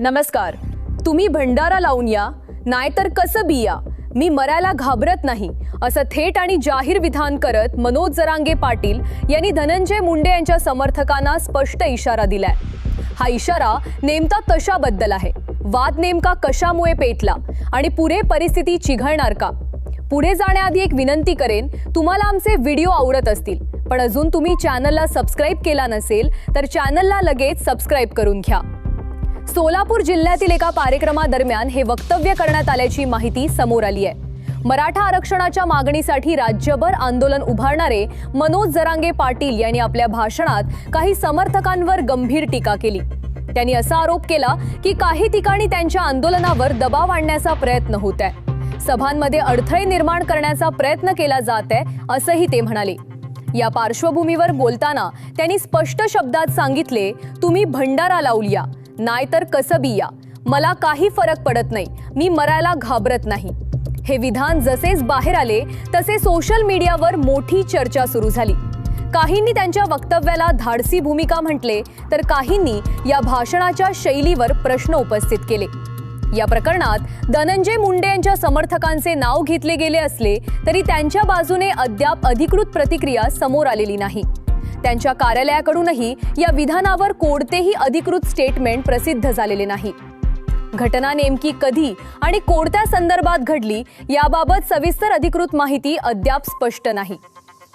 नमस्कार. तुम्ही भंडारा लावून या, नाहीतर कसं बिया, मी मरायला घाबरत नाही, असं थेट आणि जाहीर विधान करत मनोज जरांगे पाटील यांनी धनंजय मुंडे यांच्या समर्थकांना स्पष्ट इशारा दिलाय. हा इशारा नेमका कशाबद्दल आहे, वाद नेमका कशामुळे पेटला आणि पुढे परिस्थिती चिघळणार का? पुढे जाण्याआधी एक विनंती करेन, तुम्हाला आमचे व्हिडिओ आवडत असतील पण अजून तुम्ही चॅनलला सबस्क्राइब केला नसेल तर चॅनलला लगेच सबस्क्राइब करून घ्या. सोलापूर जिल्ह्यातील एका कार्यक्रमादरम्यान हे वक्तव्य करण्यात आल्याची माहिती समोर आली आहे. मराठा आरक्षणाच्या मागणीसाठी राज्यभर आंदोलन उभारणारे मनोज जरांगे पाटील यांनी आपल्या भाषणात काही समर्थकांवर गंभीर टीका केली. त्यांनी असा आरोप केला की काही ठिकाणी त्यांच्या आंदोलनावर दबाव आणण्याचा प्रयत्न होत आहे, सभांमध्ये अडथळे निर्माण करण्याचा प्रयत्न केला जात आहे असंही ते म्हणाले. या पार्श्वभूमीवर बोलताना त्यांनी स्पष्ट शब्दात सांगितले, तुम्ही भंडारा लावूया, नाहीतर कसं बिया, मला काही फरक पडत नाही, मी मरायला घाबरत नाही. हे विधान जसेच बाहेर आले तसे सोशल मीडियावर मोठी चर्चा सुरू झाली. काहींनी त्यांच्या वक्तव्याला धाडसी भूमिका म्हटले तर काहींनी या भाषणाच्या शैलीवर प्रश्न उपस्थित केले. या प्रकरणात धनंजय मुंडे यांच्या समर्थकांचे नाव घेतले गेले असले तरी त्यांच्या बाजूने अद्याप अधिकृत प्रतिक्रिया समोर आलेली नाही. त्यांच्या कार्यालयाकडूनही या विधानावर कोणतेही अधिकृत स्टेटमेंट प्रसिद्ध झालेले नाही. घटना नेमकी कधी आणि कोणत्या संदर्भात घडली याबाबत सविस्तर अधिकृत माहिती अद्याप स्पष्ट नाही.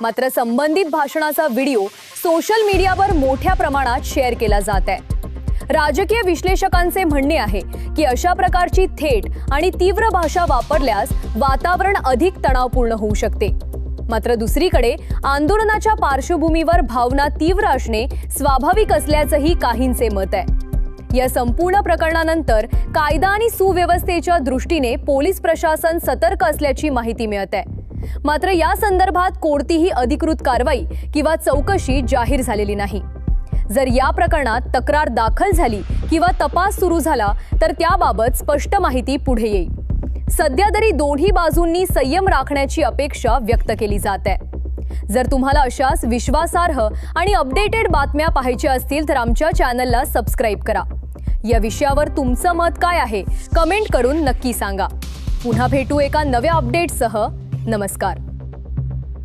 मात्र संबंधित भाषणाचा व्हिडिओ सोशल मीडियावर मोठ्या प्रमाणात शेअर केला जात आहे. राजकीय विश्लेषकांचे म्हणणे आहे की अशा प्रकारची थेट आणि तीव्र भाषा वापरल्यास वातावरण अधिक तणावपूर्ण होऊ शकते. मात्र दुसरीकडे आंदोलनाच्या पार्श्वभूमीवर भावना तीव्र असणे स्वाभाविक असल्याचंही काहींचे मत आहे. या संपूर्ण प्रकरणानंतर कायदा आणि सुव्यवस्थेच्या दृष्टीने पोलीस प्रशासन सतर्क असल्याची माहिती मिळत आहे. मात्र या संदर्भात कोणतीही अधिकृत कारवाई किंवा चौकशी जाहीर झालेली नाही. जर या प्रकरणात तक्रार दाखल झाली किंवा तपास सुरू झाला तर त्याबाबत स्पष्ट माहिती पुढे येईल. सध्या तरी दोन्ही बाजूंनी संयम राखण्याची अपेक्षा व्यक्त केली जात आहे. जर तुम्हाला अशाच विश्वासार्ह आणि अपडेटेड बातम्या पाहायच्या असतील तर आमच्या चॅनलला सबस्क्राइब करा. या विषयावर तुमचं मत काय आहे कमेंट करून नक्की सांगा. पुन्हा भेटू एका नव्या अपडेटसह. नमस्कार.